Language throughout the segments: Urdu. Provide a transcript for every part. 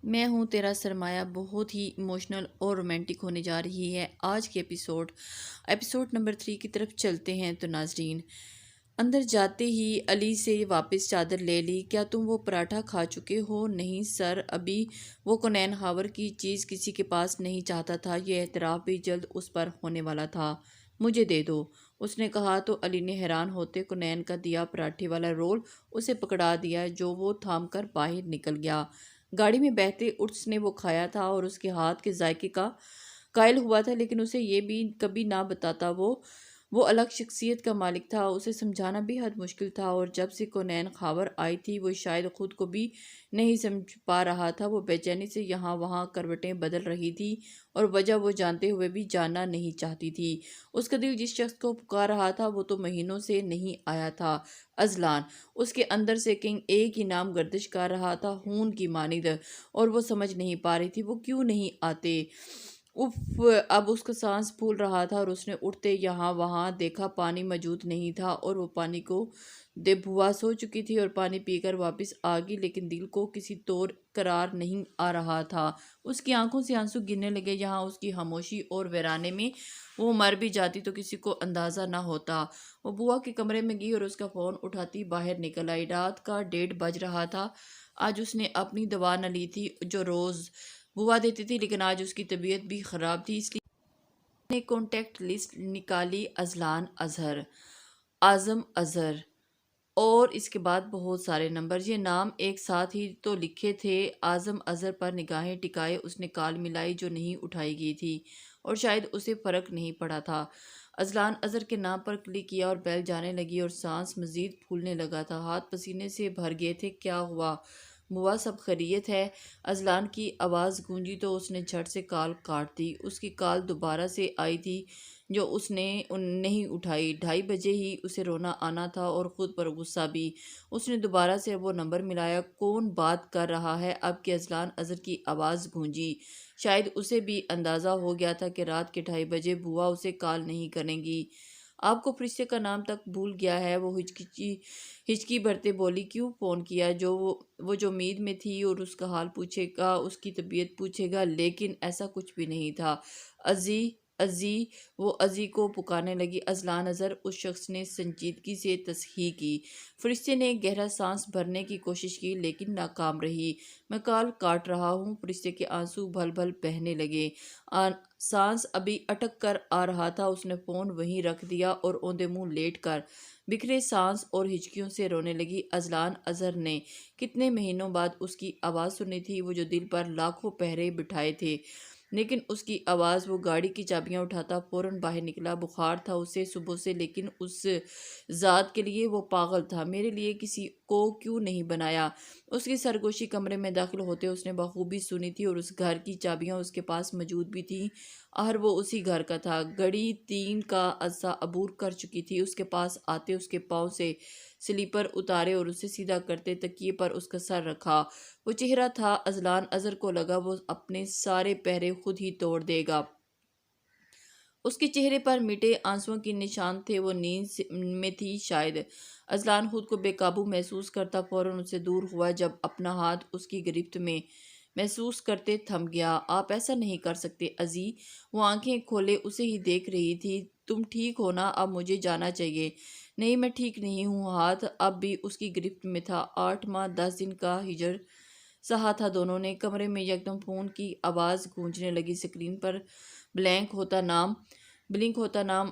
میں ہوں تیرا سرمایہ بہت ہی ایموشنل اور رومانٹک ہونے جا رہی ہے آج کے ایپیسوڈ نمبر 3 کی طرف چلتے ہیں تو ناظرین اندر جاتے ہی علی سے واپس چادر لے لی۔ کیا تم وہ پراٹھا کھا چکے ہو؟ نہیں سر، ابھی وہ کونین خاور کی چیز کسی کے پاس نہیں چاہتا تھا، یہ اعتراف بھی جلد اس پر ہونے والا تھا۔ مجھے دے دو، اس نے کہا تو علی نے حیران ہوتے کونین کا دیا پراٹھے والا رول اسے پکڑا دیا جو وہ تھام کر باہر نکل گیا۔ گاڑی میں بیٹھتے اس نے وہ کھایا تھا اور اس کے ہاتھ کے ذائقے کا قائل ہوا تھا، لیکن اسے یہ بھی کبھی نہ بتاتا وہ الگ شخصیت کا مالک تھا۔ اسے سمجھانا بھی حد مشکل تھا، اور جب سے کونین خاور آئی تھی وہ شاید خود کو بھی نہیں سمجھ پا رہا تھا۔ وہ بے چینی سے یہاں وہاں کروٹیں بدل رہی تھی اور وجہ وہ جانتے ہوئے بھی جاننا نہیں چاہتی تھی۔ اس کا دل جس شخص کو پکار رہا تھا وہ تو مہینوں سے نہیں آیا تھا، اذلان۔ اس کے اندر سے کنگ ایک ہی نام گردش کر رہا تھا، خون کی مانند، اور وہ سمجھ نہیں پا رہی تھی وہ کیوں نہیں آتے۔ اف، اب اس کا سانس پھول رہا تھا اور اس نے اٹھتے یہاں وہاں دیکھا پانی موجود نہیں تھا، اور وہ پانی کو دے بھوا سو چکی تھی اور پانی پی کر واپس آ گئی، لیکن دل کو کسی طور قرار نہیں آ رہا تھا۔ اس کی آنکھوں سے آنسو گرنے لگے۔ یہاں اس کی خاموشی اور ویرانے میں وہ مر بھی جاتی تو کسی کو اندازہ نہ ہوتا۔ وہ بوا کے کمرے میں گئی اور اس کا فون اٹھاتی باہر نکل آئی۔ رات کا 1:30 بج رہا تھا۔ آج اس نے اپنی دوا نہ لی تھی جو روز بوا دیتی تھی، لیکن آج اس کی طبیعت بھی خراب تھی، اس لیے اس نے کانٹیکٹ لسٹ نکالی۔ اذلان اظہر، اعظم اظہر، اور اس کے بعد بہت سارے نمبر، یہ نام ایک ساتھ ہی تو لکھے تھے۔ اعظم اظہر پر نگاہیں ٹکائے اس نے کال ملائی جو نہیں اٹھائی گئی تھی، اور شاید اسے فرق نہیں پڑا تھا۔ اذلان اظہر کے نام پر کلک کیا اور بیل جانے لگی اور سانس مزید پھولنے لگا تھا، ہاتھ پسینے سے بھر گئے تھے۔ کیا ہوا بوا، سب خیریت ہے؟ اذلان کی آواز گونجی تو اس نے جھٹ سے کال کاٹ دی۔ اس کی کال دوبارہ سے آئی تھی جو اس نے نہیں اٹھائی۔ 2:30 بجے ہی اسے رونا آنا تھا اور خود پر غصہ بھی۔ اس نے دوبارہ سے وہ نمبر ملایا۔ کون بات کر رہا ہے اب کہ اذلان اظہر کی آواز گونجی؟ شاید اسے بھی اندازہ ہو گیا تھا کہ رات کے 2:30 بجے بوا اسے کال نہیں کریں گی۔ آپ کو فرشتے کا نام تک بھول گیا ہے، وہ ہچکی بھرتے بولی۔ کیوں فون کیا؟ وہ جو امید میں تھی، اور اس کا حال پوچھے گا، اس کی طبیعت پوچھے گا، لیکن ایسا کچھ بھی نہیں تھا۔ ازی، ازی، وہ ازی کو پکارنے لگی۔ اذلان اظہر، اس شخص نے سنجیدگی سے تصحیح کی۔ فرشتے نے گہرا سانس بھرنے کی کوشش کی لیکن ناکام رہی۔ میں کال کاٹ رہا ہوں۔ فرشتے کے آنسو بھل بھل بہنے لگے۔ سانس ابھی اٹک کر آ رہا تھا۔ اس نے فون وہیں رکھ دیا اور اوندے منہ لیٹ کر بکھرے سانس اور ہچکیوں سے رونے لگی۔ اذلان اظہر نے کتنے مہینوں بعد اس کی آواز سنی تھی، وہ جو دل پر لاکھوں پہرے بٹھائے تھے، لیکن اس کی آواز۔ وہ گاڑی کی چابیاں اٹھاتا فوراً باہر نکلا۔ بخار تھا اسے صبح سے، لیکن اس ذات کے لیے وہ پاگل تھا۔ میرے لیے کسی کو کیوں نہیں بنایا؟ اس کی سرگوشی کمرے میں داخل ہوتے اس نے بخوبی سنی تھی، اور اس گھر کی چابیاں اس کے پاس موجود بھی تھیں۔ آخر وہ اسی گھر کا تھا۔ گھڑی 3 کا عرصہ عبور کر چکی تھی۔ اس کے پاس آتے اس کے پاؤں سے سلیپر اتارے اور اسے سیدھا کرتے تکیے پر اس کا سر رکھا۔ وہ چہرہ تھا اذلان اظہر کو لگا وہ اپنے سارے پہرے خود ہی توڑ دے گا۔ اس کے چہرے پر مٹے آنسوؤں کے نشان تھے، وہ نیند میں تھی شاید۔ اذلان خود کو بے قابو محسوس کرتا فوراً اس سے دور ہوا۔ جب اپنا ہاتھ اس کی گرفت میں محسوس کرتے تھم گیا۔ آپ ایسا نہیں کر سکتے ازی۔ وہ آنکھیں کھولے اسے ہی دیکھ رہی تھی۔ تم ٹھیک ہو نا؟ اب مجھے جانا چاہیے۔ نہیں، میں ٹھیک نہیں ہوں۔ ہاتھ اب بھی اس کی گرفت میں تھا۔ 8 ماہ 10 دن کا ہجر سہا تھا دونوں نے۔ کمرے میں یکدم فون کی آواز گونجنے لگی۔ اسکرین پر بلنک ہوتا نام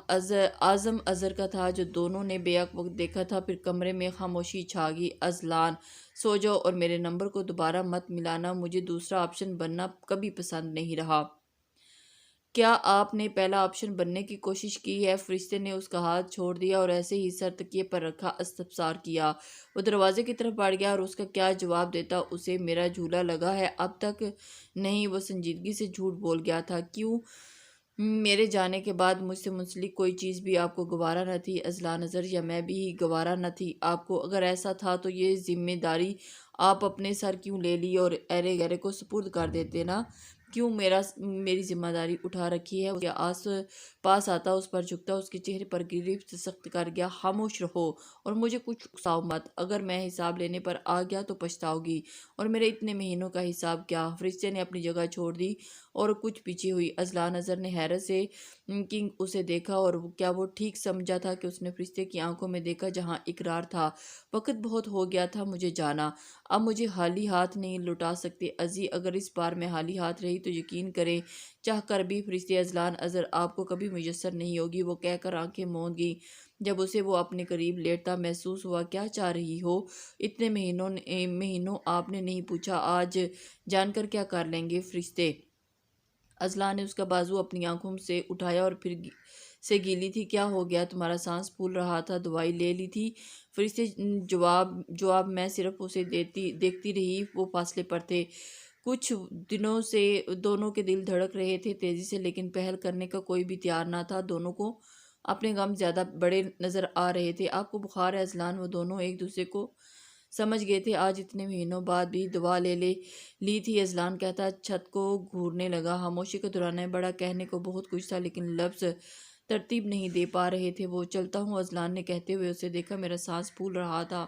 اعظم اظہر کا تھا جو دونوں نے بیک وقت دیکھا تھا۔ پھر کمرے میں خاموشی چھا گئی۔ اذلان، سو جاؤ اور میرے نمبر کو دوبارہ مت ملانا، مجھے دوسرا آپشن بننا کبھی پسند نہیں رہا۔ کیا آپ نے پہلا آپشن بننے کی کوشش کی ہے؟ فرشتے نے اس کا ہاتھ چھوڑ دیا اور ایسے ہی سر تکیے پر رکھا استفسار کیا۔ وہ دروازے کی طرف بڑھ گیا اور اس کا کیا جواب دیتا؟ اسے میرا جھولا لگا ہے اب تک؟ نہیں، وہ سنجیدگی سے جھوٹ بول گیا تھا۔ کیوں؟ میرے جانے کے بعد مجھ سے منسلک کوئی چیز بھی آپ کو گوارا نہ تھی اذلان اظہر، یا میں بھی ہی گوارا نہ تھی آپ کو؟ اگر ایسا تھا تو یہ ذمہ داری آپ اپنے سر کیوں لے لی اور ارے گرے کو سپرد کر دیتے نا؟ کیوں میری ذمہ داری اٹھا رکھی ہے؟ اس کے پاس آتا، اس پر جھکتا، اس کے چہرے پر گرفت سخت کر گیا، خاموش رہو اور مجھے کچھ اکساؤ مت، اگر میں حساب لینے پر آ گیا تو پچھتاؤ گی، اور میرے اتنے مہینوں کا حساب کیا؟ فرشتے نے اپنی جگہ چھوڑ دی اور کچھ پیچھے ہوئی۔ اذلان نظر نے حیرت سے کنگ اسے دیکھا، اور کیا وہ ٹھیک سمجھا تھا کہ اس نے فرشتے کی آنکھوں میں دیکھا جہاں اقرار تھا؟ وقت بہت ہو گیا تھا مجھے جانا، اب مجھے خالی ہاتھ نہیں لوٹا سکتے ازی، اگر اس بار میں خالی ہاتھ رہی تو یقین کریں چاہ کر بھی فرشتے اذلان اظہر آپ کو کبھی میسر نہیں ہوگی، وہ کہہ کر آنکھیں موند گئی۔ جب اسے وہ اپنے قریب لیٹتا محسوس ہوا، کیا چاہ رہی ہو؟ اتنے مہینوں آپ نے نہیں پوچھا، آج جان کر کیا کر لیں گے؟ فرشتے اذلان نے اس کا بازو اپنی آنکھوں سے اٹھایا اور پھر سے گیلی تھی۔ کیا ہو گیا؟ تمہارا سانس پھول رہا تھا، دوائی لے لی تھی؟ فرشتے جواب میں صرف اسے دیکھتی رہی، وہ فاصلے پر تھے۔ کچھ دنوں سے دونوں کے دل دھڑک رہے تھے تیزی سے، لیکن پہل کرنے کا کوئی بھی تیار نہ تھا۔ دونوں کو اپنے غم زیادہ بڑے نظر آ رہے تھے۔ آپ کو بخار ہے اذلان؟ وہ دونوں ایک دوسرے کو سمجھ گئے تھے، آج اتنے مہینوں بعد بھی دوا لی تھی اذلان کہتا چھت کو گھورنے لگا۔ خاموشی کا دورانیہ بڑا، کہنے کو بہت کچھ تھا لیکن لفظ ترتیب نہیں دے پا رہے تھے۔ وہ چلتا ہوں اذلان نے کہتے ہوئے اسے دیکھا، میرا سانس پھول رہا تھا،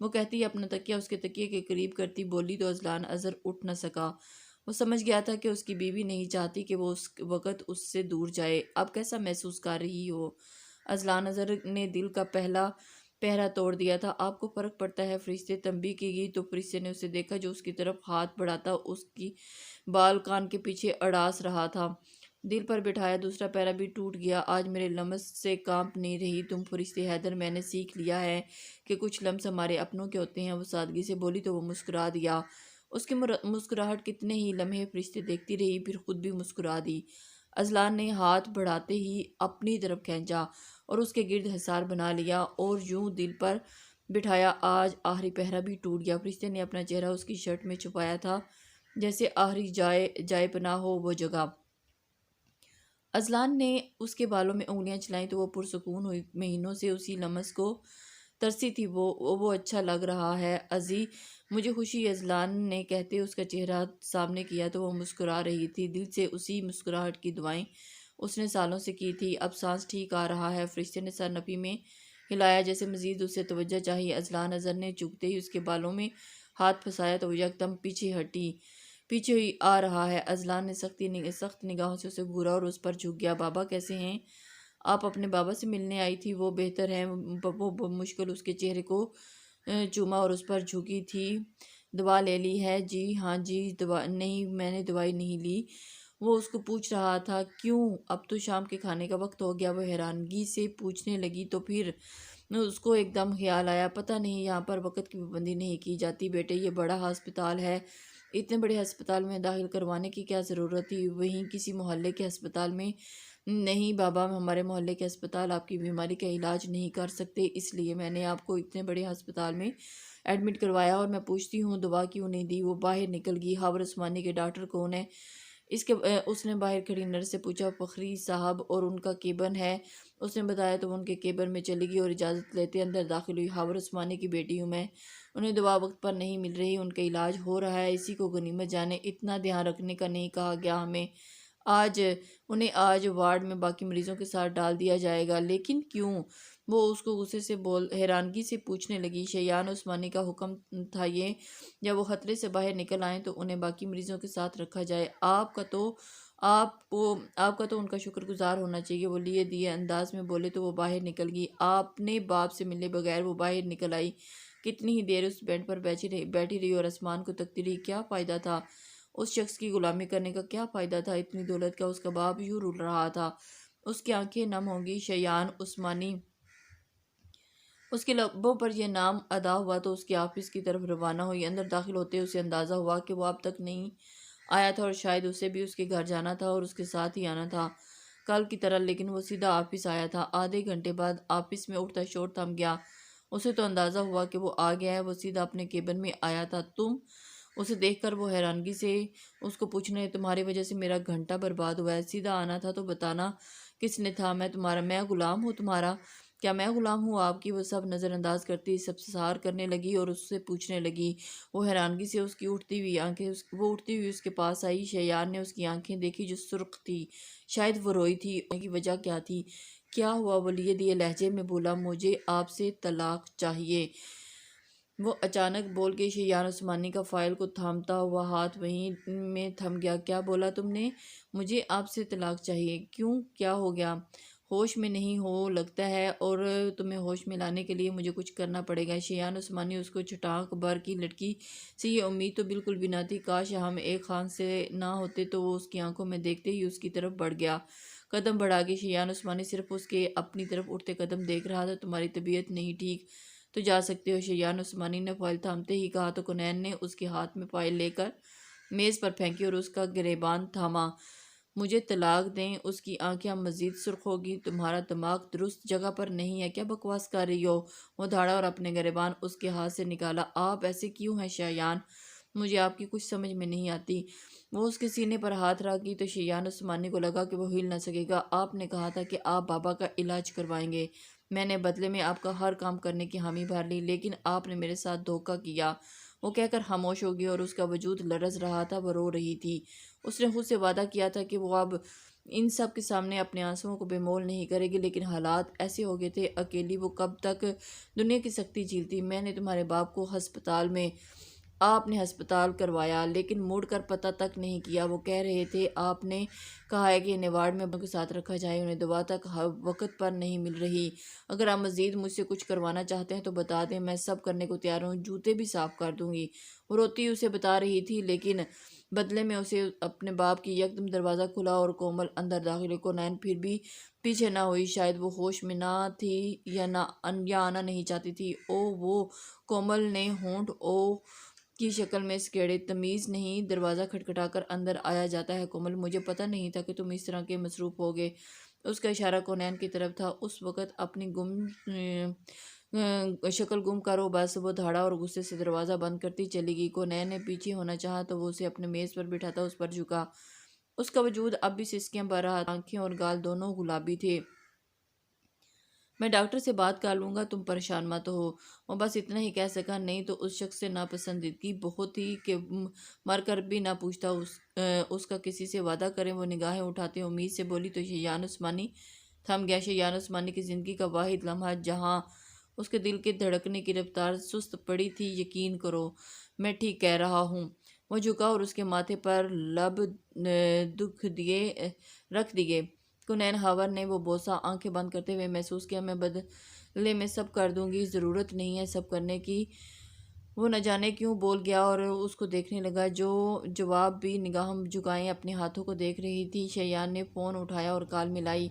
وہ کہتی اپنا تکیہ اس کے تکیے کے قریب کرتی بولی تو اذلان اظہر اٹھ نہ سکا۔ وہ سمجھ گیا تھا کہ اس کی بیوی نہیں چاہتی کہ وہ اس وقت اس سے دور جائے۔ اب کیسا محسوس کر رہی ہو؟ اذلان اظہر نے دل کا پہرا توڑ دیا تھا۔ آپ کو فرق پڑتا ہے؟ فرشتے تنبیہ کی گئی تو فرشتے نے اسے دیکھا جو اس کی طرف ہاتھ بڑھاتا اس کی بال کان کے پیچھے اڑاس رہا تھا۔ دل پر بٹھایا، دوسرا پیرا بھی ٹوٹ گیا۔ آج میرے لمس سے کانپ نہیں رہی تم؟ فرشتے حیدر میں نے سیکھ لیا ہے کہ کچھ لمس ہمارے اپنوں کے ہوتے ہیں، وہ سادگی سے بولی تو وہ مسکرا دیا۔ اس کی مسکراہٹ کتنے ہی لمحے فرشتے دیکھتی رہی، پھر خود بھی مسکرا دی۔ اذلان نے ہاتھ بڑھاتے ہی اپنی طرف کھینچا اور اس کے گرد حصار بنا لیا اور یوں دل پر بٹھایا۔ آج آخری پہرا بھی ٹوٹ گیا۔ فرشتے نے اپنا چہرہ اس کی شرٹ میں چھپایا تھا جیسے آخری جائے پناہ ہو وہ جگہ۔ اذلان نے اس کے بالوں میں انگلیاں چلائیں تو وہ پرسکون ہوئی، مہینوں سے اسی لمس کو ترسی تھی۔ وہ اچھا لگ رہا ہے ازی، مجھے خوشی۔ اذلان نے کہتے اس کا چہرہ سامنے کیا تو وہ مسکرا رہی تھی، دل سے اسی مسکراہٹ کی دعائیں اس نے سالوں سے کی تھی۔ اب سانس ٹھیک آ رہا ہے؟ فرشتے نے سر نفی میں ہلایا جیسے مزید اس سے توجہ چاہیے۔ اذلان اظہر نے جھکتے ہی اس کے بالوں میں ہاتھ پھنسایا تو وہ یکدم پیچھے ہوئی آ رہا ہے۔ اذلان نے سخت نگاہوں سے اسے گھورا اور اس پر جھک گیا۔ بابا کیسے ہیں آپ؟ اپنے بابا سے ملنے آئی تھی؟ وہ بہتر ہیں، وہ بمشکل اس کے چہرے کو چوما اور اس پر جھکی تھی۔ دوا لے لی ہے؟ جی ہاں جی۔ دوا نہیں، میں نے دوائی نہیں لی۔ وہ اس کو پوچھ رہا تھا کیوں؟ اب تو شام کے کھانے کا وقت ہو گیا، وہ حیرانگی سے پوچھنے لگی تو پھر اس کو ایک دم خیال آیا، پتہ نہیں یہاں پر وقت کی پابندی نہیں کی جاتی بیٹے، یہ بڑا ہسپتال ہے، اتنے بڑے ہسپتال میں داخل کروانے کی کیا ضرورت تھی؟ وہیں کسی محلے کے ہسپتال میں؟ نہیں بابا، ہمارے محلے کے ہسپتال آپ کی بیماری کا علاج نہیں کر سکتے، اس لیے میں نے آپ کو اتنے بڑے ہسپتال میں ایڈمٹ کروایا، اور میں پوچھتی ہوں دوا کیوں نہیں دی؟ وہ باہر نکل گئی۔ خاور عثمانی کے ڈاکٹر کون ہے؟ اس نے باہر کھڑی نرس سے پوچھا۔ فخری صاحب اور ان کا کیبن ہے، اس نے بتایا تو وہ ان کے کیبن میں چلی گئی اور اجازت لیتے اندر داخل ہوئی۔ خاور عثمانی کی بیٹی ہوں میں، انہیں دوا وقت پر نہیں مل رہی، ان کا علاج ہو رہا ہے، اسی کو غنیمت جانے، اتنا دھیان رکھنے کا نہیں کہا گیا ہمیں؟ انہیں آج وارڈ میں باقی مریضوں کے ساتھ ڈال دیا جائے گا۔ لیکن کیوں؟ وہ اس کو غصے سے حیرانگی سے پوچھنے لگی۔ شیان عثمانی کا حکم تھا یہ، جب وہ خطرے سے باہر نکل آئیں تو انہیں باقی مریضوں کے ساتھ رکھا جائے۔ آپ کا تو ان کا شکر گزار ہونا چاہیے، وہ لیے دیے انداز میں بولے تو وہ باہر نکل گئی۔ اپنے باپ سے ملے بغیر وہ باہر نکل آئی، کتنی ہی دیر اس بینچ پر بیٹھی رہی اور آسمان کو تکتی رہی۔ کیا فائدہ تھا اس شخص کی غلامی کرنے کا؟ کیا فائدہ تھا اتنی دولت کا؟ اس کا باپ یوں رول رہا تھا، اس کی آنکھیں نم ہوں گی۔ شیان عثمانی، اس کے لبوں پر یہ نام ادا ہوا تو اس کے آفس کی طرف روانہ ہوئی۔ اندر داخل ہوتے اسے اندازہ ہوا کہ وہ اب تک نہیں آیا تھا اور شاید اسے بھی اس کے گھر جانا تھا اور اس کے ساتھ ہی آنا تھا کل کی طرح، لیکن وہ سیدھا آفس آیا تھا۔ آدھے گھنٹے بعد آفس میں اٹھتا شور تھم گیا۔ اسے تو اندازہ ہوا کہ وہ آ گیا ہے، وہ سیدھا اپنے کیبن میں آیا تھا۔ تم؟ اسے دیکھ کر وہ حیرانگی سے اس کو پوچھنے، تمہاری وجہ سے میرا گھنٹہ برباد ہوا ہے، سیدھا آنا تھا تو بتانا کس نے تھا؟ میں غلام ہوں تمہارا؟ کیا میں غلام ہوں آپ کی؟ وہ سب نظر انداز کرتی سبسار کرنے لگی اور اس سے پوچھنے لگی۔ وہ حیرانگی سے اس کی اٹھتی ہوئی آنکھیں وہ اٹھتی ہوئی اس کے پاس آئی۔ شیان نے اس کی آنکھیں دیکھی جو سرخ تھی، شاید وہ روئی تھی۔ ان کی وجہ کیا تھی؟ کیا ہوا؟ وہ لیے دیے لہجے میں بولا، مجھے آپ سے طلاق چاہیے۔ وہ اچانک بول کے شیان عثمانی کا فائل کو تھامتا ہوا ہاتھ وہیں میں تھم گیا۔ کیا بولا تم نے؟ مجھے آپ سے طلاق چاہیے۔ کیوں؟ کیا ہو گیا؟ ہوش میں نہیں ہو لگتا ہے، اور تمہیں ہوش میں لانے کے لیے مجھے کچھ کرنا پڑے گا۔ شیان عثمانی اس کو چھٹانک بھر کی لڑکی سے یہ امید تو بالکل بھی نہ تھی۔ کاش ہم ایک خان سے نہ ہوتے۔ تو وہ اس کی آنکھوں میں دیکھتے ہی اس کی طرف بڑھ گیا، قدم بڑھا کے۔ شیان عثمانی صرف اس کے اپنی طرف اٹھتے قدم دیکھ رہا تھا۔ تمہاری طبیعت نہیں ٹھیک، تو جا سکتے ہو۔ شیان عثمانی نے فائل تھامتے ہی کہا تو کونین نے اس کے ہاتھ میں فائل لے کر میز پر پھینکی اور اس کا گریبان تھاما۔ مجھے طلاق دیں۔ اس کی آنکھیں مزید سرخ ہوگی۔ تمہارا دماغ درست جگہ پر نہیں ہے کیا؟ بکواس کر رہی ہو؟ وہ دھاڑا اور اپنے گریبان اس کے ہاتھ سے نکالا۔ آپ ایسے کیوں ہیں شیان؟ مجھے آپ کی کچھ سمجھ میں نہیں آتی۔ وہ اس کے سینے پر ہاتھ رکھ گئی تو شیان عثمانی کو لگا کہ وہ ہل نہ سکے گا۔ آپ نے کہا تھا کہ آپ بابا کا علاج کروائیں گے، میں نے بدلے میں آپ کا ہر کام کرنے کی حامی بھر لی، لیکن آپ نے میرے ساتھ دھوکہ کیا۔ وہ کہہ کر خاموش ہو گئی اور اس کا وجود لرز رہا تھا۔ وہ رو رہی تھی۔ اس نے خود سے وعدہ کیا تھا کہ وہ اب ان سب کے سامنے اپنے آنسوؤں کو بے مول نہیں کرے گی، لیکن حالات ایسے ہو گئے تھے۔ اکیلی وہ کب تک دنیا کی سختی جھیلتی؟ میں نے تمہارے باپ کو ہسپتال میں آپ نے ہسپتال کروایا، لیکن مڑ کر پتہ تک نہیں کیا۔ وہ کہہ رہے تھے آپ نے کہا ہے کہ انہیں وارڈ میں کے ساتھ رکھا جائے، انہیں دوا تک وقت پر نہیں مل رہی۔ اگر آپ مزید مجھ سے کچھ کروانا چاہتے ہیں تو بتا دیں، میں سب کرنے کو تیار ہوں، جوتے بھی صاف کر دوں گی۔ وہ روتی اسے بتا رہی تھی، لیکن بدلے میں اسے اپنے باپ کی یکدم دروازہ کھلا اور کومل اندر داخل ہوئی۔ کونین پھر بھی پیچھے نہ ہوئی، شاید وہ ہوش میں نہ تھی یا آنا نہیں چاہتی تھی۔ او وہ کومل نے ہونٹ او کی شکل میں سکیڑے۔ تمیز نہیں دروازہ کھٹکھٹا کر اندر آیا جاتا ہے کومل، مجھے پتہ نہیں تھا کہ تم اس طرح کے مصروف ہوگے۔ اس کا اشارہ کونین کی طرف تھا۔ اس وقت اپنی شکل گم کرو بس۔ وہ دھاڑا اور غصے سے دروازہ بند کرتی چلی گئی۔ کونین نے پیچھے ہونا چاہا تو وہ اسے اپنے میز پر بٹھاتا اس پر جھکا۔ اس کا وجود اب بھی سسکیاں بھر رہا تھا، آنکھیں اور گال دونوں گلابی تھے۔ میں ڈاکٹر سے بات کر لوں گا، تم پریشان مت ہو۔ وہ بس اتنا ہی کہہ سکا۔ نہیں تو اس شخص سے ناپسندیدگی بہت تھی کہ مر کر بھی نہ پوچھتا اس کا کسی سے وعدہ کریں۔ وہ نگاہیں اٹھاتے امید سے بولی تو شیان عثمانی تھم گیا۔ شیان عثمانی کی زندگی کا واحد لمحہ جہاں اس کے دل کے دھڑکنے کی رفتار سست پڑی تھی۔ یقین کرو میں ٹھیک کہہ رہا ہوں۔ وہ جھکا اور اس کے ماتھے پر لب رکھ دیے۔ کونین ہاور نے وہ بوسہ آنکھیں بند کرتے ہوئے محسوس کیا۔ میں بدلے میں سب کر دوں گی، ضرورت نہیں ہے سب کرنے کی۔ وہ نہ جانے کیوں بول گیا اور اس کو دیکھنے لگا جو جواب بھی نگاہ جھکائے اپنے ہاتھوں کو دیکھ رہی تھی۔ شیان نے فون اٹھایا اور کال ملائی۔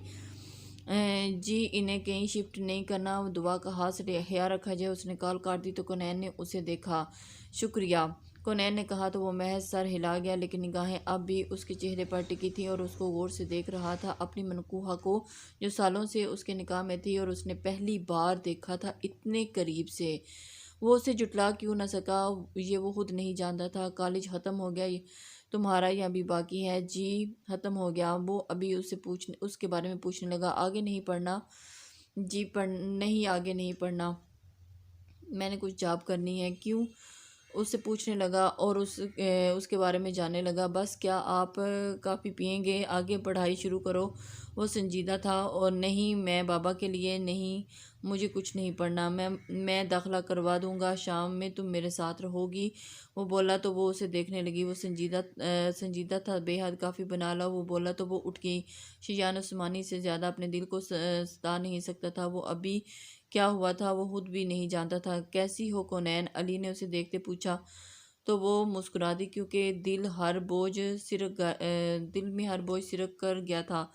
جی انہیں کہیں شفٹ نہیں کرنا، دعا کا ہاتھ سے خیال رکھا جائے۔ اس نے کال کاٹ دی تو کونین نے اسے دیکھا۔ شکریہ کونین نے کہا تو وہ محض سر ہلا گیا، لیکن نگاہیں اب بھی اس کے چہرے پر ٹکی تھیں اور اس کو غور سے دیکھ رہا تھا، اپنی منکوحہ کو جو سالوں سے اس کے نکاح میں تھی اور اس نے پہلی بار دیکھا تھا اتنے قریب سے۔ وہ اسے جھٹلا کیوں نہ سکا، یہ وہ خود نہیں جانتا تھا۔ کالج ختم ہو گیا تمہارا یا ابھی باقی ہے؟ جی ختم ہو گیا۔ وہ ابھی اس کے بارے میں پوچھنے لگا۔ آگے نہیں پڑھنا؟ جی نہیں آگے نہیں پڑھنا، میں نے کچھ جاب کرنی ہے۔ کیوں؟ اس سے پوچھنے لگا اور اس کے بارے میں جاننے لگا۔ بس کیا آپ کافی پئیں گے؟ آگے پڑھائی شروع کرو۔ وہ سنجیدہ تھا۔ اور نہیں میں بابا کے لیے نہیں، مجھے کچھ نہیں پڑھنا، میں داخلہ کروا دوں گا، شام میں تم میرے ساتھ رہو گی۔ وہ بولا تو وہ اسے دیکھنے لگی۔ وہ سنجیدہ تھا بے حد، کافی بنا لا۔ وہ بولا تو وہ اٹھ گئی۔ شیان عثمانی سے زیادہ اپنے دل کو ستا نہیں سکتا تھا۔ وہ ابھی کیا ہوا تھا وہ خود بھی نہیں جانتا تھا۔ کیسی ہو کونین؟ علی نے اسے دیکھتے پوچھا تو وہ مسکرا دی کیونکہ دل میں ہر بوجھ سرک کر گیا تھا۔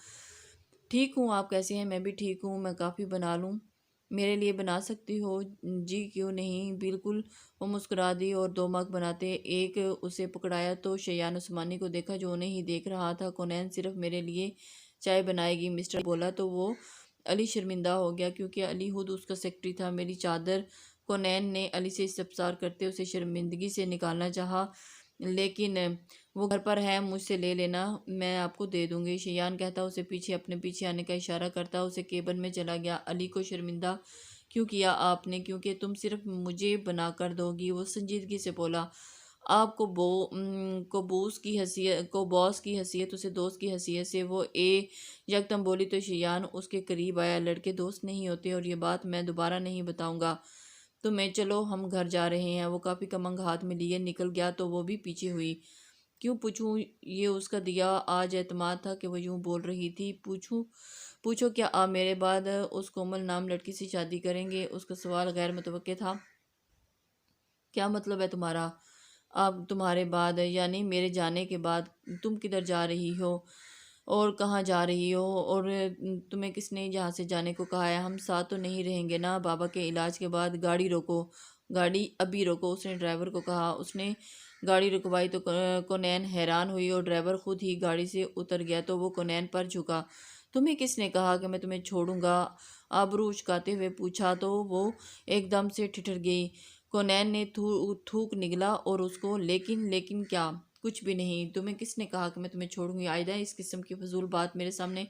ٹھیک ہوں، آپ کیسے ہیں؟ میں بھی ٹھیک ہوں، میں کافی بنا لوں؟ میرے لیے بنا سکتی ہو؟ جی کیوں نہیں، بالکل۔ وہ مسکرا دی اور دو مگ بناتے ایک اسے پکڑایا تو شیان عثمانی کو دیکھا جو انہیں ہی دیکھ رہا تھا۔ کونین صرف میرے لیے چائے بنائے گی مسٹر بولا تو وہ علی شرمندہ ہو گیا کیونکہ علی خود اس کا سیکرٹری تھا۔ میری چادر؟ کونین نے علی سے استفسار کرتے اسے شرمندگی سے نکالنا چاہا۔ لیکن وہ گھر پر ہے، مجھ سے لے لینا، میں آپ کو دے دوں گی۔ شیان کہتا اسے اپنے پیچھے آنے کا اشارہ کرتا اسے کیبن میں چلا گیا۔ علی کو شرمندہ کیوں کیا آپ نے؟ کیونکہ تم صرف مجھے بنا کر دو گی، وہ سنجیدگی سے بولا۔ آپ کو باس کی حیثیت، اسے دوست کی حیثیت سے وہ یکدم بولی تو شیان اس کے قریب آیا۔ لڑکے دوست نہیں ہوتے، اور یہ بات میں دوبارہ نہیں بتاؤں گا تمہیں، چلو ہم گھر جا رہے ہیں۔ وہ کافی کمنگ ہاتھ میں لیے نکل گیا تو وہ بھی پیچھے ہوئی۔ کیوں پوچھوں؟ یہ اس کا دیا آج اعتماد تھا کہ وہ یوں بول رہی تھی۔ پوچھو کیا آپ میرے بعد اس کومل نام لڑکی سے شادی کریں گے؟ اس کا سوال غیر متوقع تھا۔ کیا مطلب ہے تمہارا؟ اب تمہارے بعد یعنی میرے جانے کے بعد تم کدھر جا رہی ہو اور کہاں جا رہی ہو، اور تمہیں کس نے یہاں سے جانے کو کہا ہے؟ ہم ساتھ تو نہیں رہیں گے نا؟ بابا کے علاج کے بعد گاڑی روکو، گاڑی ابھی روکو، اس نے ڈرائیور کو کہا۔ اس نے گاڑی رکوائی تو کونین حیران ہوئی اور ڈرائیور خود ہی گاڑی سے اتر گیا تو وہ کونین پر جھکا۔ تمہیں کس نے کہا کہ میں تمہیں چھوڑوں گا؟ آبرو اچکاتے ہوئے پوچھا تو وہ ایک دم سے ٹھٹر گئی۔ کونین نے تھوک نگلا اور اس کو لیکن کیا؟ کچھ بھی نہیں۔ تمہیں کس نے کہا کہ میں تمہیں چھوڑوں گی؟ عائدہ اس قسم کی فضول بات میرے سامنے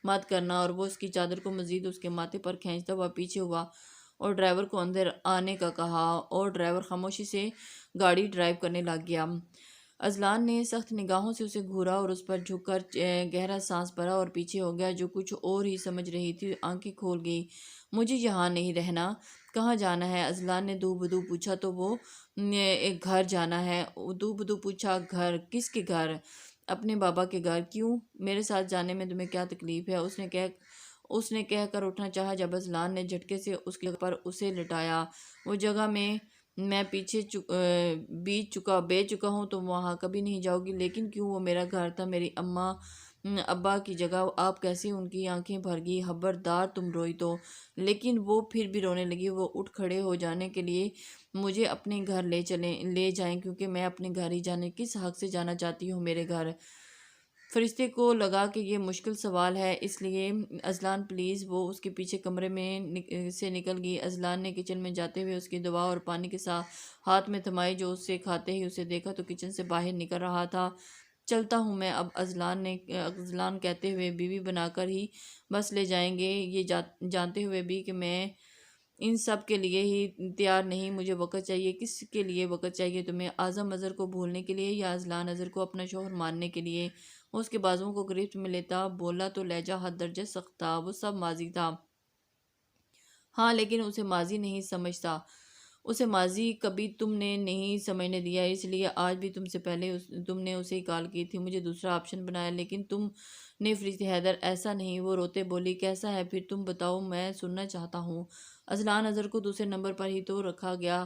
مت کرنا۔ اور وہ اس کی چادر کو مزید اس کے ماتھے پر کھینچتا ہوا پیچھے ہوا اور ڈرائیور کو اندر آنے کا کہا، اور ڈرائیور خاموشی سے گاڑی ڈرائیو کرنے لگ گیا۔ اذلان نے سخت نگاہوں سے اسے گھورا اور اس پر جھک کر گہرا سانس بھرا اور پیچھے ہو گیا۔ جو کچھ اور ہی سمجھ رہی تھی آنکھیں کھول گئی۔ مجھے یہاں نہیں رہنا۔ کہاں جانا ہے؟ اذلان نے دو بدو پوچھا تو وہ ایک گھر جانا ہے۔ دو بدو پوچھا گھر؟ کس کے گھر؟ اپنے بابا کے گھر۔ کیوں؟ میرے ساتھ جانے میں تمہیں کیا تکلیف ہے؟ اس نے کہہ کر اٹھنا چاہا جب اذلان نے جھٹکے سے اس کے پر اسے لٹایا۔ وہ جگہ میں بیچ چکا ہوں، تم وہاں کبھی نہیں جاؤ گی۔ لیکن کیوں؟ وہ میرا گھر تھا، میری اماں ابا کی جگہ۔ آپ کیسے؟ ان کی آنکھیں بھر گئی۔ خبردار تم روئی تو۔ لیکن وہ پھر بھی رونے لگی۔ وہ اٹھ کھڑے ہو جانے کے لیے مجھے اپنے گھر لے جائیں، کیونکہ میں اپنے گھر ہی جانے کس حق سے جانا چاہتی ہوں میرے گھر؟ فرشتے کو لگا کہ یہ مشکل سوال ہے، اس لیے اذلان پلیز۔ وہ اس کے پیچھے کمرے میں سے نکل گئی۔ اذلان نے کچن میں جاتے ہوئے اس کی دوا اور پانی کے ساتھ ہاتھ میں تھمائی، جو اس سے کھاتے ہی اسے دیکھا تو کچن سے باہر نکل رہا تھا۔ چلتا ہوں میں اب، اذلان کہتے ہوئے، بیوی بنا کر ہی بس لے جائیں گے، یہ جانتے ہوئے بھی کہ میں ان سب کے لیے ہی تیار نہیں۔ مجھے وقت چاہیے۔ کس کے لیے وقت چاہیے تمہیں؟ اعظم اظہر کو بھولنے کے لیے یا اذلان اظہر کو اپنا شوہر ماننے کے لیے؟ وہ اس کے بازوؤں کو گرفت میں لیتا بولا تو لہجہ حد درجہ سخت تھا۔ وہ سب ماضی تھا، ہاں، لیکن اسے ماضی نہیں سمجھتا۔ اسے ماضی کبھی تم نے نہیں سمجھنے دیا، اس لیے آج بھی تم سے پہلے تم نے اسے ہی کال کی تھی، مجھے دوسرا آپشن بنایا، لیکن تم نے فرشتے حیدر ایسا نہیں۔ وہ روتے بولی، کیسا ہے پھر؟ تم بتاؤ، میں سننا چاہتا ہوں۔ اذلان اظہر کو دوسرے نمبر پر ہی تو رکھا گیا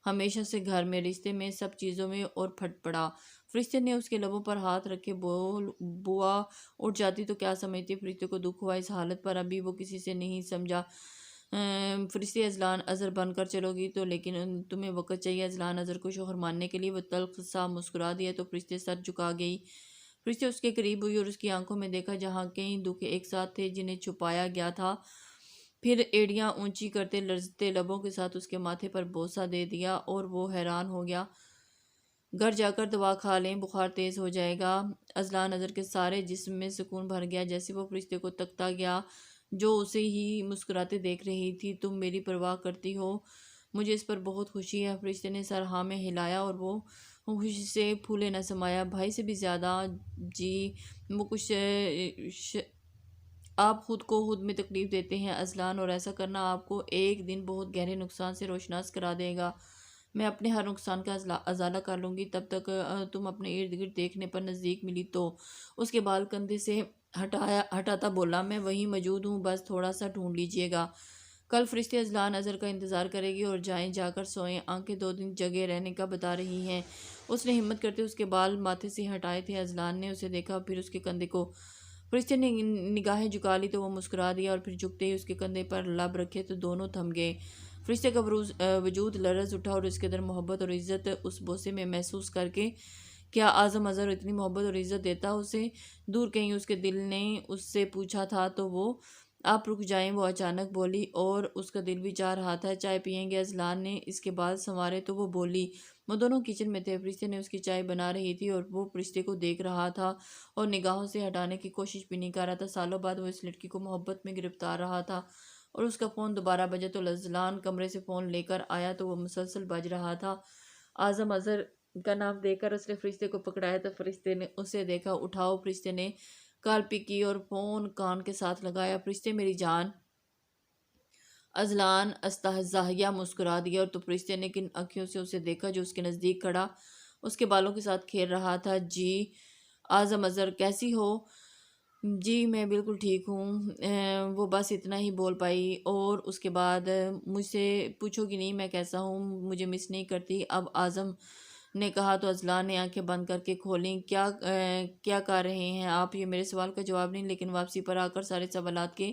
ہمیشہ سے، گھر میں، رشتے میں، سب چیزوں میں، اور پھٹ پڑا۔ فرشتے نے اس کے لبوں پر ہاتھ رکھے۔ بوا اٹھ جاتی تو کیا سمجھتی؟ فرشتے کو دکھ ہوا اس حالت پر، ابھی وہ کسی سے نہیں سمجھا۔ فرشتے، اذلان اظہر بن کر چلو گی تو؟ لیکن تمہیں وقت چاہیے اذلان اظہر کو شوہر ماننے کے لیے۔ وہ تلخ سا مسکرا دیا تو فرشتے سر جھکا گئی۔ فرشتے اس کے قریب ہوئی اور اس کی آنکھوں میں دیکھا جہاں کئی دکھ ایک ساتھ تھے جنہیں چھپایا گیا تھا۔ پھر ایڑیاں اونچی کرتے لرزتے لبوں کے ساتھ اس کے ماتھے پر بوسہ دے دیا اور وہ حیران ہو گیا۔ گھر جا کر دوا کھا لیں، بخار تیز ہو جائے گا۔ اذلان اظہر کے سارے جسم میں سکون بھر گیا، جیسے وہ فرشتے کو تکتا گیا جو اسے ہی مسکراتے دیکھ رہی تھی۔ تم میری پرواہ کرتی ہو؟ مجھے اس پر بہت خوشی ہے۔ فرشتے نے سر ہاں میں ہلایا اور وہ خوشی سے پھولے نہ سمایا۔ بھائی سے بھی زیادہ جی، وہ کچھ آپ خود کو خود میں تکلیف دیتے ہیں اذلان، اور ایسا کرنا آپ کو ایک دن بہت گہرے نقصان سے روشناس کرا دے گا۔ میں اپنے ہر نقصان کا ازالہ کر لوں گی، تب تک تم اپنے ارد گرد دیکھنے پر نزدیک ملی تو؟ اس کے بال کندھے سے ہٹاتا بولا، میں وہیں موجود ہوں، بس تھوڑا سا ڈھونڈ لیجیے گا۔ کل فرشتے اذلان اظہر کا انتظار کرے گی، اور جائیں، جا کر سوئیں، آنکھیں 2 دن جگے رہنے کا بتا رہی ہیں۔ اس نے ہمت کرتے اس کے بال ماتھے سے ہٹائے تھے۔ اذلان نے اسے دیکھا، پھر اس کے کندھے کو۔ فرشتے نے نگاہیں جھکا لی تو وہ مسکرا دیا، اور پھر جھکتے ہی اس کے کندھے پر لب رکھے تو دونوں تھم گئے۔ فرشتے کا وجود لرز اٹھا اور اس قدر محبت اور عزت اس بوسے میں محسوس کر کے کیا اعظم اظہر اتنی محبت اور عزت دیتا اسے؟ دور کہیں اس کے دل نے اس سے پوچھا تھا تو وہ آپ رک جائیں، وہ اچانک بولی، اور اس کا دل بھی چاہ رہا تھا چائے پئیں گے اذلان نے اس کے بعد سنوارے تو وہ بولی۔ وہ دونوں کچن میں تھے، فرشتے نے اس کی چائے بنا رہی تھی اور وہ فرشتے کو دیکھ رہا تھا اور نگاہوں سے ہٹانے کی کوشش بھی نہیں کر رہا تھا۔ سالوں بعد وہ اس لڑکی کو محبت میں گرفتار رہا تھا اور اس کا فون دوبارہ بجا تو اذلان کمرے سے فون لے کر آیا تو وہ مسلسل بج رہا تھا۔ اعظم اظہر کا نام دیکھ کر اس نے فرشتے کو پکڑایا تو فرشتے نے اسے دیکھا۔ اٹھاؤ، فرشتے نے کال پک کی اور فون کان کے ساتھ لگایا۔ فرشتے میری جان، اذلان استہزائیہ مسکرا دیا اور تو فرشتے نے کن آنکھوں سے اسے دیکھا جو اس کے نزدیک کھڑا اس کے بالوں کے ساتھ کھیل رہا تھا۔ جی اعظم اظہر، کیسی ہو؟ جی میں بالکل ٹھیک ہوں۔ وہ بس اتنا ہی بول پائی اور اس کے بعد مجھ سے پوچھو گی نہیں میں کیسا ہوں، مجھے مس نہیں کرتی؟ اب اعظم نے کہا تو اذلان نے آنکھیں بند کر کے کھولیں۔ کیا کر رہے ہیں آپ؟ یہ میرے سوال کا جواب نہیں، لیکن واپسی پر آ کر سارے سوالات کے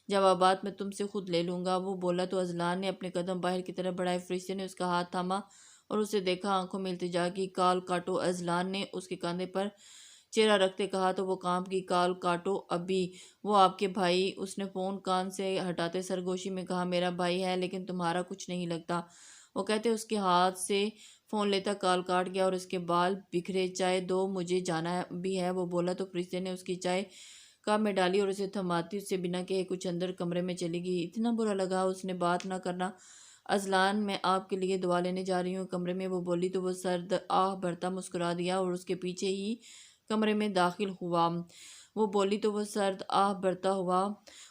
جوابات میں تم سے خود لے لوں گا، وہ بولا تو اذلان نے اپنے قدم باہر کی طرف بڑھائے۔ فرشتے نے اس کا ہاتھ تھاما اور اسے دیکھا، آنکھوں میں التجا کی۔ کال کاٹو، اذلان نے اس کے کاندھے پر چہرہ رکھتے کہا تو وہ کانپ گئی۔ کال کاٹو ابھی، وہ آپ کے بھائی، اس نے فون کان سے ہٹاتے سرگوشی میں کہا، میرا بھائی ہے لیکن تمہارا کچھ نہیں لگتا، وہ کہتے اس کے ہاتھ سے فون لیتا کال کاٹ گیا اور اس کے بال بکھرے۔ چائے دو، مجھے جانا بھی ہے، وہ بولا تو فرشتے نے اس کی چائے کپ میں ڈالی اور اسے تھماتی اس سے بنا کہے کچھ اندر کمرے میں چلی گئی۔ اتنا برا لگا اس نے بات نہ کرنا۔ اذلان، میں آپ کے لیے دعا لینے جا رہی ہوں کمرے میں، وہ بولی تو وہ سرد آہ بھرتا مسکرا دیا اور اس کے پیچھے ہی کمرے میں داخل ہوا۔ وہ بولی تو وہ سرد آہ بھرتا ہوا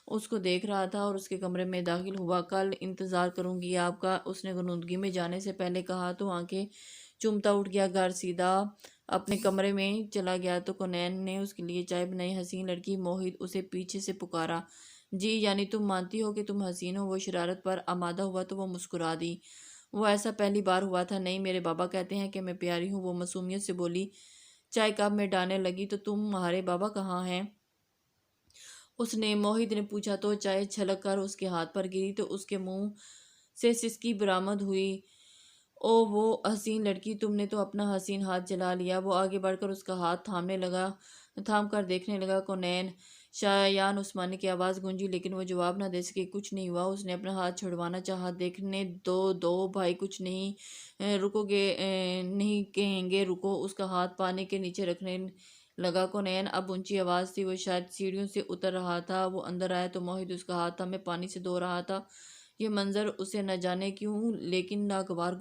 اس کو دیکھ رہا تھا اور اس کے کمرے میں داخل ہوا۔ کل انتظار کروں گی آپ کا، اس نے غنودگی میں جانے سے پہلے کہا تو آنکھیں چومتا اٹھ گیا، گھر سیدھا اپنے کمرے میں چلا گیا تو کنین نے اس کے لیے چائے بنائی۔ حسین لڑکی، موہد اسے پیچھے سے پکارا۔ جی یعنی تم مانتی ہو کہ تم حسین ہو؟ وہ شرارت پر آمادہ ہوا تو وہ مسکرا دی۔ وہ ایسا پہلی بار ہوا تھا۔ نہیں، میرے بابا کہتے ہیں کہ میں پیاری ہوں، وہ معصومیت سے بولی۔ چائے کپ میں ڈالنے لگی تو تمہارے بابا کہاں ہیں؟ اس نے موہد نے پوچھا تو چائے چھلک کر اس کے ہاتھ پر گری تو اس کے منہ سے سسکی برآمد ہوئی۔ او وہ حسین لڑکی، تم نے تو اپنا حسین ہاتھ جلا لیا۔ وہ آگے بڑھ کر اس کا ہاتھ تھام کر دیکھنے لگا۔ کونین؟ شایان عثمانی کی آواز گونجی لیکن وہ جواب نہ دے سکی۔ کچھ نہیں ہوا، اس نے اپنا ہاتھ چھڑوانا چاہا۔ دیکھنے دو بھائی، کچھ نہیں، رکو گے؟ نہیں کہیں گے رکو؟ اس کا ہاتھ پانے کے نیچے رکھنے لگا۔ کونین؟ اب اونچی آواز تھی، وہ شاید سیڑھیوں سے اتر رہا تھا۔ وہ اندر آیا تو موہد اس کا ہاتھ تھامے پانی سے دھو رہا تھا۔ یہ منظر اسے نہ جانے کیوں لیکن ناگوار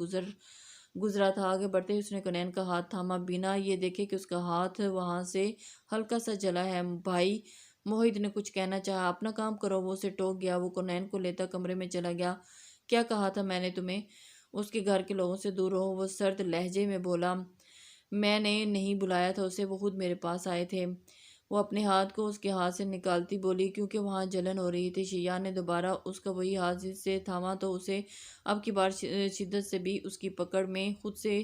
گزرا تھا۔ آگے بڑھتے ہی اس نے کونین کا ہاتھ تھاما، بنا یہ دیکھے کہ اس کا ہاتھ وہاں سے ہلکا سا جلا ہے۔ بھائی، موہد نے کچھ کہنا چاہا۔ اپنا کام کرو، وہ اسے ٹوک گیا۔ وہ کونین کو لیتا کمرے میں چلا گیا۔ کیا کہا تھا میں نے تمہیں؟ اس کے گھر کے لوگوں سے دور رہو، وہ سرد لہجے میں بولا۔ میں نے نہیں بلایا تھا اسے، وہ خود میرے پاس آئے تھے۔ وہ اپنے ہاتھ کو اس کے ہاتھ سے نکالتی بولی، کیونکہ وہاں جلن ہو رہی تھی۔ شیان نے دوبارہ اس کا وہی ہاتھ سے تھاما تو اسے اب کی بار شدت سے بھی اس کی پکڑ میں خود سے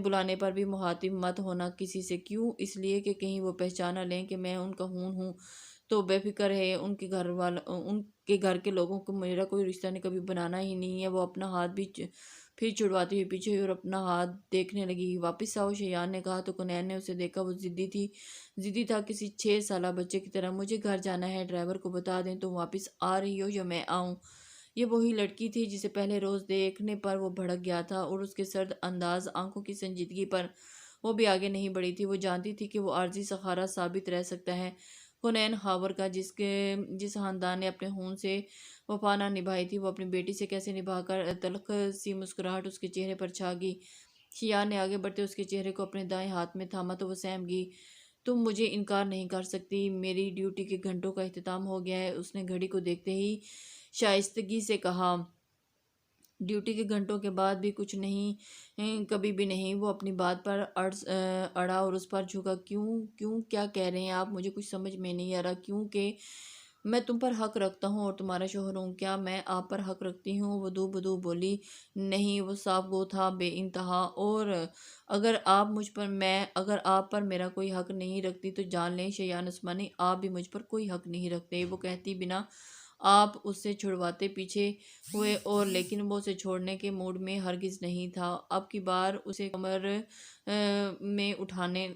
بلانے پر بھی مخاطب مت ہونا کسی سے۔ کیوں؟ اس لیے کہ کہیں وہ پہچان نہ لیں کہ میں ان کا ہوں تو بے فکر ہے۔ ان کے گھر کے لوگوں کو میرا کوئی رشتہ کبھی بنانا ہی نہیں ہے۔ وہ اپنا ہاتھ بھی پھر چھڑواتی ہوئی پیچھے ہوئی اور اپنا ہاتھ دیکھنے لگی۔ واپس آؤ، شیان نے کہا تو کونین نے اسے دیکھا۔ وہ ضدی تھا، کسی 6 سالہ بچے کی طرح۔ مجھے گھر جانا ہے، ڈرائیور کو بتا دیں تم واپس آ رہی ہو یا میں آؤں؟ یہ وہی لڑکی تھی جسے پہلے روز دیکھنے پر وہ بھڑک گیا تھا اور اس کے سرد انداز، آنکھوں کی سنجیدگی پر وہ بھی آگے نہیں بڑھی تھی۔ وہ جانتی تھی کہ وہ عارضی سہارا ثابت رہ سکتا ہے کونین خاور کا، جس خاندان نے اپنے خون سے وفا نہ نبھائی تھی، وہ اپنی بیٹی سے کیسے نبھا کر تلخ سی مسکراہٹ اس کے چہرے پر چھا گئی۔ شیان نے آگے بڑھتے اس کے چہرے کو اپنے دائیں ہاتھ میں تھاما تو وہ سہم گئی۔ تم مجھے انکار نہیں کر سکتی، میری ڈیوٹی کے گھنٹوں کا اختتام ہو گیا ہے، اس نے گھڑی کو دیکھتے ہی شائستگی سے کہا۔ ڈیوٹی کے گھنٹوں کے بعد بھی کچھ نہیں، کبھی بھی نہیں۔ وہ اپنی بات پر اڑا اور اس پر جھکا۔ کیوں کیا کہہ رہے ہیں آپ؟ مجھے کچھ سمجھ میں نہیں آ رہا۔ کیوں کہ میں تم پر حق رکھتا ہوں اور تمہارا شوہر ہوں۔ کیا میں آپ پر حق رکھتی ہوں؟ وہ بدو بولی۔ نہیں، وہ صاف گو تھا، بے انتہا۔ اور اگر آپ پر میرا کوئی حق نہیں رکھتی تو جان لیں شیان عثمانی، آپ بھی مجھ پر کوئی حق نہیں رکھتے۔ وہ کہتی بنا آپ اس سے چھڑواتے پیچھے ہوئے اور لیکن وہ اسے چھوڑنے کے موڈ میں ہرگز نہیں تھا۔ اب کی بار اسے کمر میں اٹھانے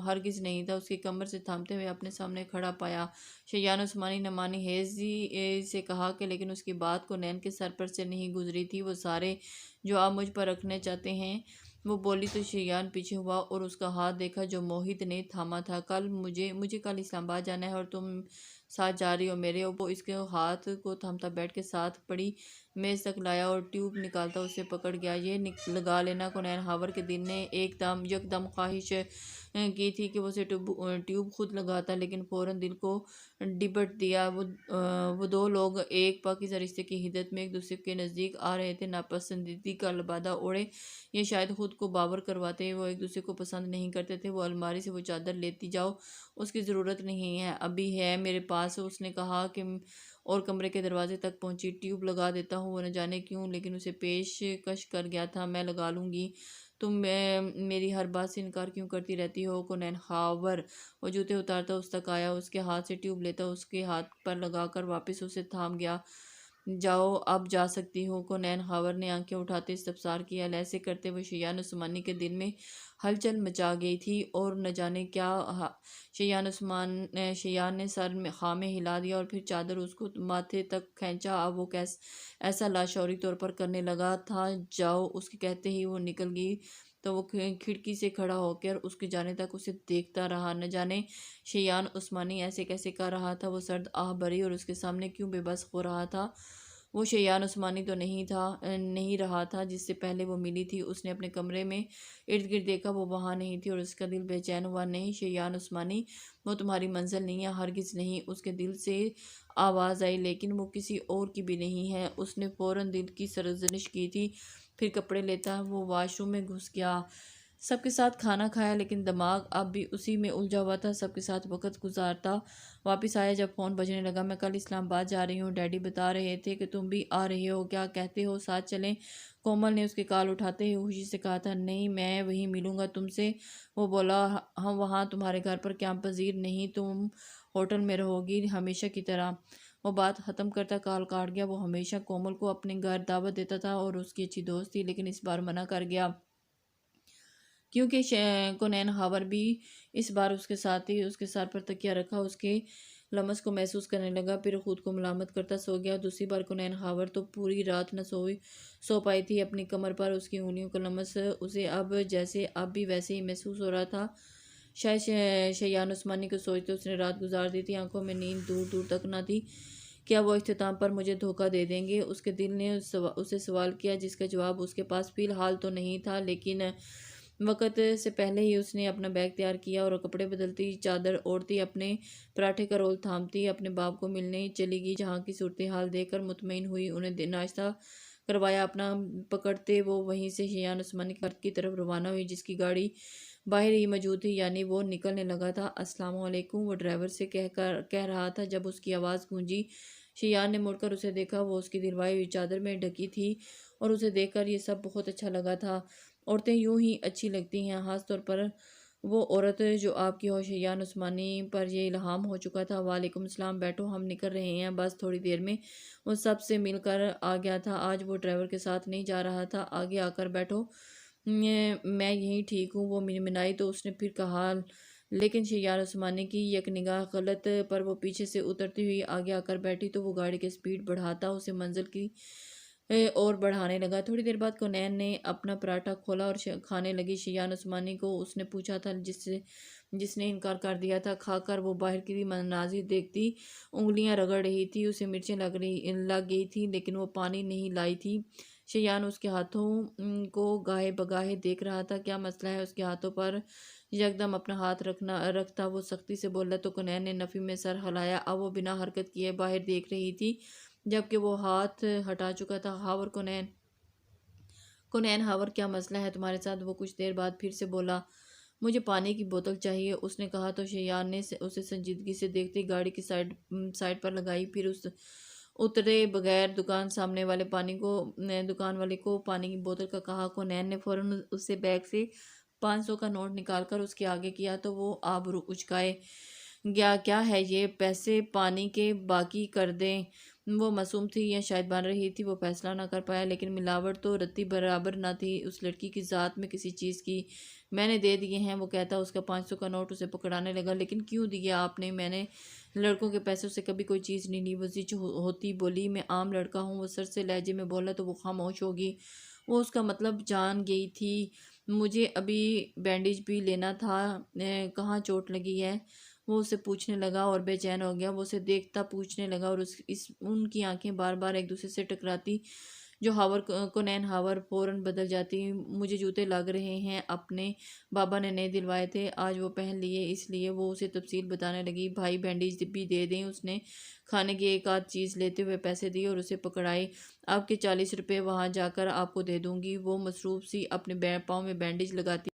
ہرگز نہیں تھا، اس کی کمر سے تھامتے ہوئے اپنے سامنے کھڑا پایا۔ شیان عثمانی نے معنی خیزی سے کہا کہ لیکن اس کی بات کونین کے سر پر سے نہیں گزری تھی۔ وہ سارے جو آپ مجھ پر رکھنے چاہتے ہیں، وہ بولی تو شیان پیچھے ہوا اور اس کا ہاتھ دیکھا جو موہت نے تھاما تھا۔ مجھے کل اسلام آباد جانا ہے اور تم ساتھ جا رہی ہو میرے۔ وہ اس کے ہاتھ کو تھامتا بیٹھ کے ساتھ پڑی میز تک لایا اور ٹیوب نکالتا اسے پکڑ گیا۔ یہ لگا لینا کونین ہاور کے دل نے یکدم خواہش کی تھی کہ وہ اسے ٹیوب خود لگاتا، لیکن فوراً دل کو ڈپٹ دیا۔ وہ دو لوگ ایک پاکیزہ رشتے کی حدت میں ایک دوسرے کے نزدیک آ رہے تھے۔ ناپسندیدگی کا لبادہ اوڑھے یا شاید خود کو باور کرواتے وہ ایک دوسرے کو پسند نہیں کرتے تھے۔ وہ الماری سے وہ چادر لیتی جاؤ، اس کی ضرورت نہیں ہے، ابھی ہے میرے پاس، اس نے کہا کہ اور کمرے کے دروازے تک پہنچی۔ ٹیوب لگا دیتا ہوں۔ وہ نہ جانے کیوں لیکن اسے پیشکش کر گیا تھا۔ میں لگا لوں گی، تم میری ہر بات سے انکار کیوں کرتی رہتی ہو کونین ہاور؟ وہ جوتے اتارتا اس تک آیا، اس کے ہاتھ سے ٹیوب لیتا اس کے ہاتھ پر لگا کر واپس اسے تھام گیا۔ جاؤ، اب جا سکتی ہو۔ کونین ہاور نے آنکھیں اٹھاتے استفسار کیا۔ ایسے کرتے ہوئے شیان عثمانی کے دل میں ہلچل مچا گئی تھی اور نہ جانے کیا۔ شیان نے سر خواہ میں ہلا دیا اور پھر چادر اس کو ماتھے تک کھینچا۔ اب وہ ایسا لاشعوری طور پر کرنے لگا تھا۔ جاؤ، اس کے کہتے ہی وہ نکل گئی تو وہ کھڑکی سے کھڑا ہو کر اس کے جانے تک اسے دیکھتا رہا۔ نہ جانے شیان عثمانی ایسے کیسے کر رہا تھا۔ وہ سرد آہ بھری اور اس کے سامنے کیوں بے بس ہو رہا تھا۔ وہ شیان عثمانی تو نہیں رہا تھا جس سے پہلے وہ ملی تھی۔ اس نے اپنے کمرے میں ارد گرد دیکھا، وہ وہاں نہیں تھی اور اس کا دل بے چین ہوا۔ نہیں شیان عثمانی، وہ تمہاری منزل نہیں ہے، ہرگز نہیں۔ اس کے دل سے آواز آئی، لیکن وہ کسی اور کی بھی نہیں ہے۔ اس نے فوراً دل کی سرزنش کی تھی۔ پھر کپڑے لیتا وہ واش روم میں گھس گیا۔ سب کے ساتھ کھانا کھایا لیکن دماغ اب بھی اسی میں الجھا ہوا تھا۔ سب کے ساتھ وقت گزارتا واپس آیا جب فون بجنے لگا۔ میں کل اسلام آباد جا رہی ہوں، ڈیڈی بتا رہے تھے کہ تم بھی آ رہے ہو، کیا کہتے ہو ساتھ چلیں؟ کومل نے اس کے کال اٹھاتے ہی خوشی سے کہا تھا۔ نہیں، میں وہیں ملوں گا تم سے۔ وہ بولا، ہم وہاں تمہارے گھر پر قیام پذیر نہیں، تم ہوٹل میں رہو گی ہمیشہ کی طرح۔ وہ بات ختم کرتا کال کاٹ گیا۔ وہ ہمیشہ کومل کو اپنے گھر دعوت دیتا تھا اور اس کی اچھی دوست تھی، لیکن اس بار منع کر گیا کیونکہ کونین ہاور بھی اس بار اس کے ساتھ تھی۔ اس کے سر پر تکیہ رکھا اس کے لمس کو محسوس کرنے لگا، پھر خود کو ملامت کرتا سو گیا۔ دوسری بار کونین ہاور تو پوری رات نہ سو پائی تھی۔ اپنی کمر پر اس کی انگلیوں کا لمس اسے اب بھی ویسے ہی محسوس ہو رہا تھا۔ شاید شیان عثمانی کو سوچتے اس نے رات گزار دی تھی۔ آنکھوں میں نیند دور دور تک نہ تھی۔ کیا وہ اختتام پر مجھے دھوکہ دے دیں گے؟ اس کے دل نے اسے سوال کیا جس کا جواب اس کے پاس فی الحال تو نہیں تھا، لیکن وقت سے پہلے ہی اس نے اپنا بیگ تیار کیا اور کپڑے بدلتی، چادر اوڑھتی، اپنے پراٹھے کا رول تھامتی اپنے باپ کو ملنے چلی گئی، جہاں کی صورتحال دیکھ کر مطمئن ہوئی۔ انہیں ناشتہ کروایا۔ اپنا پکڑتے وہ وہیں سے شیان عثمانی کے گھر کی طرف روانہ ہوئی جس کی گاڑی باہر ہی موجود تھی، یعنی وہ نکلنے لگا تھا۔ السلام علیکم، وہ ڈرائیور سے کہہ رہا تھا جب اس کی آواز گونجی۔ شیان نے مڑ کر اسے دیکھا۔ وہ اس کی دلوائی ہوئی چادر میں ڈھکی تھی اور اسے دیکھ کر یہ سب بہت اچھا لگا تھا۔ عورتیں یوں ہی اچھی لگتی ہیں، خاص طور پر وہ عورت جو آپ کی ہو۔ شیان عثمانی پر یہ الہام ہو چکا تھا۔ وعلیکم السلام، بیٹھو، ہم نکل رہے ہیں بس تھوڑی دیر میں۔ وہ سب سے مل کر آ گیا تھا۔ آج وہ ڈرائیور کے ساتھ نہیں جا رہا تھا۔ آگے آ کر بیٹھو، میں یہیں ٹھیک ہوں۔ وہ منمنائی تو اس نے پھر کہا، لیکن شیان عثمانی کی یک نگاہ غلط پر وہ پیچھے سے اترتی ہوئی آگے آ کر بیٹھی تو وہ گاڑی کی سپیڈ بڑھاتا اسے منزل کی اور بڑھانے لگا۔ تھوڑی دیر بعد کونین نے اپنا پراٹھا کھولا اور کھانے لگی۔ شیان عثمانی کو اس نے پوچھا تھا جس نے انکار کر دیا تھا۔ کھا کر وہ باہر کی مناظر دیکھتی انگلیاں رگڑ رہی تھی۔ اسے مرچیں لگ گئی تھی لیکن وہ پانی نہیں لائی تھی۔ شیان اس کے ہاتھوں کو گاہے بگاہے دیکھ رہا تھا۔ کیا مسئلہ ہے؟ اس کے ہاتھوں پر یکدم اپنا ہاتھ رکھتا وہ سختی سے بولا تو کونین نے نفی میں سر ہلایا۔ اب وہ بنا حرکت کیے باہر دیکھ رہی تھی جبکہ وہ ہاتھ ہٹا چکا تھا۔ ہاور کونین ہاور، کیا مسئلہ ہے تمہارے ساتھ؟ وہ کچھ دیر بعد پھر سے بولا، مجھے پانی کی بوتل چاہیے، اس نے کہا تو شیان نے اسے سنجیدگی سے دیکھتے گاڑی کی سائیڈ پر لگائی، پھر اترے بغیر دکان والے کو پانی کی بوتل کا کہا۔ کونین نے فوراً اسے بیگ سے 500 کا نوٹ نکال کر اس کے آگے کیا تو وہ آبرو اچکائے گیا۔ کیا ہے یہ؟ پیسے پانی کے باقی کر دیں، وہ معصوم تھی یا شاید بن رہی تھی، وہ فیصلہ نہ کر پایا، لیکن ملاوٹ تو رتی برابر نہ تھی اس لڑکی کی ذات میں کسی چیز کی۔ میں نے دے دیے ہیں، وہ کہتا اس کا 500 کا نوٹ اسے پکڑانے لگا۔ لیکن کیوں دیا آپ نے؟ میں نے لڑکوں کے پیسوں سے کبھی کوئی چیز نہیں لی، وہ زچ ہوتی بولی۔ میں عام لڑکا ہوں۔ وہ سر سے لہجے میں بولا تو وہ خاموش ہوگی۔ وہ اس کا مطلب جان گئی تھی۔ مجھے ابھی بینڈیج بھی لینا تھا، کہاں چوٹ لگی ہے؟ وہ اسے پوچھنے لگا اور بے چین ہو گیا۔ وہ اسے دیکھتا پوچھنے لگا اور ان کی آنکھیں بار بار ایک دوسرے سے ٹکراتی، جو ہاور کونین ہاور فوراً بدل جاتی۔ مجھے جوتے لگ رہے ہیں، اپنے بابا نے نئے دلوائے تھے، آج وہ پہن لیے، اس لیے۔ وہ اسے تفصیل بتانے لگی۔ بھائی بینڈیج بھی دے دیں؟ اس نے کھانے کی ایک آدھ چیز لیتے ہوئے پیسے دیے اور اسے پکڑائے۔ آپ کے 40 روپے وہاں جا کر آپ کو دے دوں گی۔ وہ مصروف سی اپنے پاؤں میں بینڈیج لگاتی